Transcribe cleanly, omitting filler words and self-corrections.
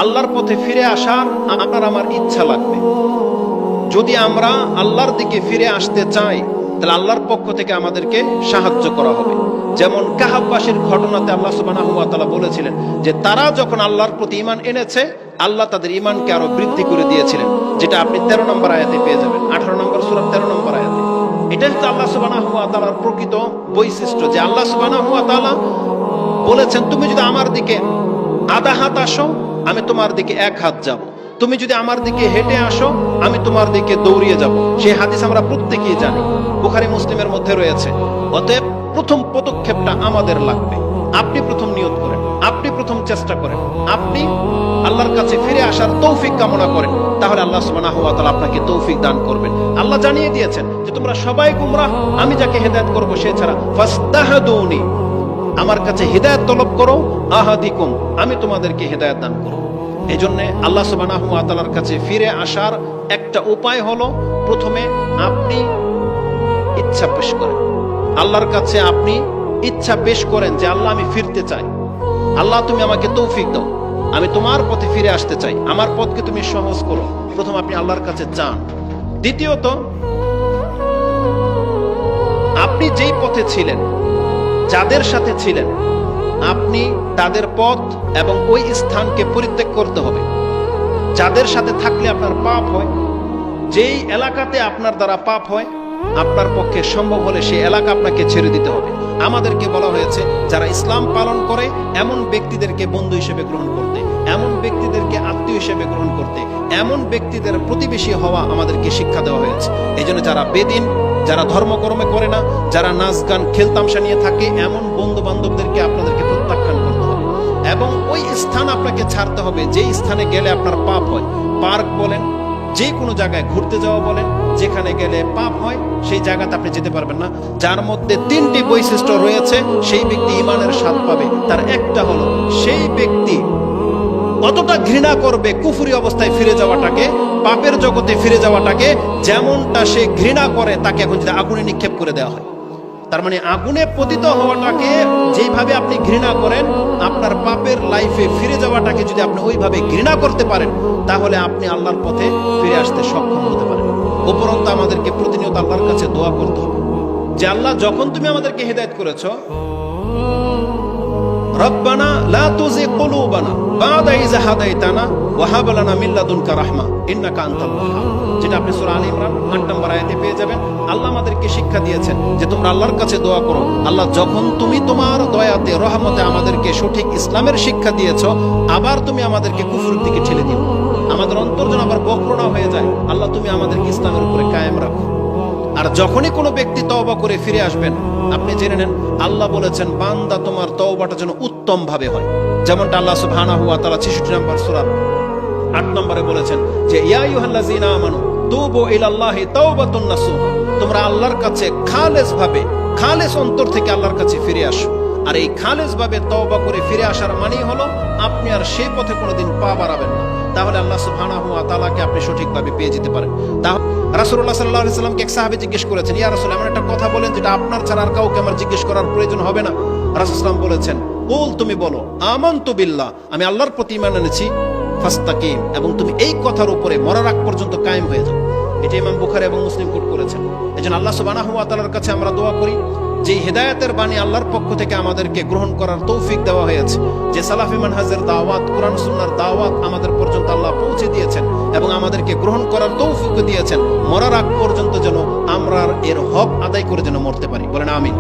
আল্লাহর পথে ফিরে আসার আপনার আমার ইচ্ছা লাগবে। যদি আমরা আল্লাহর দিকে ফিরে আসতে চাই, তাহলে আল্লাহর পক্ষ থেকে আমাদেরকে সাহায্য করা হবে। যেমন কাহাববাসীর ঘটনাতে আল্লাহ সুবহানাহু ওয়া তাআলা বলেছিলেন যে তারা যখন আল্লাহর প্রতি ঈমান এনেছে, আল্লাহ তাদের ঈমানকে আরো বৃদ্ধি করে দিয়েছিলেন, যেটা আপনি 13 নম্বর আয়াতে পেয়ে যাবেন, 18 নম্বর সূরা 13 নম্বর আয়াতে। এটা হচ্ছে আল্লাহ সুবহানাহু ওয়া তাআলার প্রকৃত বৈশিষ্ট্য, যে আল্লাহ সুবহানাহু ওয়া তাআলা বলেছেন তুমি যদি আমার দিকে আধা হাত আসো, আমি তোমার দিকে 1 হাত যাব। তুমি যদি আমার দিকে হেঁটে আসো, আমি তোমার দিকে দৌড়িয়ে যাব। সেই হাদিস আমরা প্রত্যেকেই জানি, বুখারী মুসলিমের মধ্যে রয়েছে। অতএব প্রথম পদক্ষেপটা আমাদের লাগবে। আপনি প্রথম নিয়ত করেন, আপনি প্রথম চেষ্টা করেন, আপনি আল্লাহর কাছে ফিরে আসার তৌফিক কামনা করেন, তাহলে আল্লাহ সুবহানাহু ওয়া তাআলা আপনাকে তৌফিক দান করবেন। আল্লাহ জানিয়ে দিয়েছেন যে তোমরা সবাই গুমরাহ, আমি যাকে হেদায়েত করব সে ছাড়া। ফাস্তাহদুনি, আমার কাছে হেদায়েত তলব করো, আহাদিকুম, আমি তোমাদেরকে হেদায়েত দান করব। এই জন্য আল্লাহ সুবহানাহু ওয়া তাআলার কাছে ফিরে আসার একটা উপায় হলো, প্রথমে আপনি ইচ্ছা পেশ করেন। আল্লাহর কাছে আপনি ইচ্ছা পেশ করেন যে আল্লাহ আমি ফিরতে চাই, আল্লাহ তুমি আমাকে তৌফিক দাও, আমি তোমার পথে ফিরে আসতে চাই, আমার পথকে তুমি সহজ করো। প্রথম আপনি আল্লাহর কাছে চান। দ্বিতীয়ত, আপনি যেই পথে ছিলেন, যাদের সাথে ছিলেন, আপনি তাদের পথ এবং ওই স্থানকে পরিত্যাগ করতে হবে। যাদের সাথে থাকলে আপনার পাপ হয়, যেই এলাকাতে আপনার দ্বারা পাপ হয়, আপনার পক্ষে সম্ভব হলে সেই এলাকা আপনাকে ছেড়ে দিতে হবে। আমাদেরকে বলা হয়েছে যারা ইসলাম পালন করে এমন ব্যক্তিদেরকে বন্ধু হিসেবে গ্রহণ করতে, এমন ব্যক্তিদেরকে আত্মীয় হিসেবে গ্রহণ করতে, এমন ব্যক্তিদের প্রতিবেশী হওয়া আমাদেরকে শিক্ষা দেওয়া হয়েছে। এই জন্য যারা বেদিন, যারা ধর্মকর্মে করে না, যারা নাচ গান খেলতামশা নিয়ে থাকে, এমন বন্ধু বান্ধবদেরকে আপনাদেরকে প্রত্যাখ্যান করতে হবে এবং ওই স্থান আপনাকে ছাড়তে হবে যেই স্থানে গেলে আপনার পাপ হয়। পার্ক বলেন, যে কোনো জায়গায় ঘুরতে যাওয়া বলেন, যেখানে গেলে পাপ হয় সেই জায়গাতে আপনি যেতে পারবেন না। যার মধ্যে 3টি বৈশিষ্ট্য রয়েছে, সেই ব্যক্তি ঈমানের স্বাদ পাবে। তার একটা হলো, সেই ব্যক্তি অতটা ঘৃণা করবে কুফরি অবস্থায় ফিরে যাওয়াটাকে, পাপের জগতে ফিরে যাওয়াটাকে, যেমনটা সে ঘৃণা করে তাকে এখন যদি আগুনে নিক্ষেপ করে দেওয়া হয়। তার মানে আগুনে পতিত হওয়াটাকে যেইভাবে আপনি ঘৃণা করেন, আপনার পাপের লাইফে ফিরে যাওয়াটাকে যদি আপনি ওইভাবে ঘৃণা করতে পারেন, তাহলে আপনি আল্লাহর পথে ফিরে আসতে সক্ষম হতে পারেন। উপরন্তু আমাদেরকে প্রতিনিয়ত আল্লাহর কাছে দোয়া করতে হবে যে আল্লাহ, যখন তুমি আমাদেরকে হেদায়েত করেছো, রব্বানা লা তুযিগ কুলুবানা বা'দা ইয হাদাইতানা ওয়া হাব লানা মিন লাদুনকা রাহমা ইন্নাকা আনতাল ওয়াহ্হাব, যেটা আপনি সূরা আলে ইমরান 8 নম্বর আয়াতে পেয়ে যাবেন। আল্লাহ আমাদেরকে শিক্ষা দিয়েছেন যে তোমরা আল্লাহর কাছে দোয়া করো, আল্লাহ যখন তুমি তোমার দয়াতে রহমতে আমাদেরকে সঠিক ইসলামের শিক্ষা দিয়েছো, আবার তুমি আমাদেরকে কুফরের দিকে ঠেলে দিও, আমাদের অন্তর যেন আবার বক্র না হয়ে যায়, আল্লাহ তুমি আমাদেরকে ইসলামের উপরে কায়েম রাখো। আর যখনই কোনো ব্যক্তি তওবা করে ফিরে আসবেন, আপনি জেনে নেন আল্লাহ বলেছেন বান্দা তোমার তওবাটা যেন উত্তম ভাবে হয়। যেমনটা আল্লাহ সুবহানাহু ওয়া তাআলা 66 নম্বর সূরা 8 নম্বরে বলেছেন যে ইয়া আইয়ুহাল্লাযীনা আমানু তুবু ইলাল্লাহি তাওবাতুন নাসুহ, তোমরা আল্লাহর কাছে খালেস ভাবে, খালেস অন্তর থেকে আল্লাহর কাছে ফিরে আসো। আর এই খালেস ভাবে তওবা করে ফিরে আসার মানেই হলো আপনি আর সেই পথে কোনোদিন পা বাড়াবেন না। তাহলে আল্লাহ সুবহানাহু ওয়া তাআলাকে আপনি সঠিকভাবে পেয়ে যেতে পারেন। তাহলে রাসূলুল্লাহ সাল্লাল্লাহু আলাইহি ওয়াসাল্লামকে এক সাহাবী জিজ্ঞেস করেছেন, ইয়া রাসূল, এমন একটা কথা বলেন যেটা আপনার ছাড়া আর কাউকে আমার জিজ্ঞেস করার প্রয়োজন হবে না। রাসূল সাল্লাল্লাহু আলাইহি ওয়াসাল্লাম বলেছেন, কুল, তুমি বলো আমানতু বিল্লাহ, আমি আল্লাহর প্রতি ঈমান এনেছি, ফাস্তাকিম, এবং তুমি এই কথার উপরে মরার আগ পর্যন্ত কায়েম হয়ে যাও। এটা ইমাম বুখারী এবং মুসলিম কোট করেছেন। এজন্য আল্লাহ সুবহানাহু ওয়া তাআলার কাছে আমরা দোয়া করি যে হেদায়েতের বাণী আল্লাহর পক্ষ থেকে আমাদেরকে গ্রহণ করার তৌফিক দেওয়া হয়েছে, যে সালাফি মানহাজের দাওয়াত, কোরআন সুন্নাহর দাওয়াত আমাদের পর্যন্ত আল্লাহ পৌঁছে দিয়েছেন এবং আমাদেরকে গ্রহণ করার তৌফিক দিয়েছেন, মরার আগ পর্যন্ত যেন আমরা এর হক আদায় করে যেন মরতে পারি। বলেন আমিন।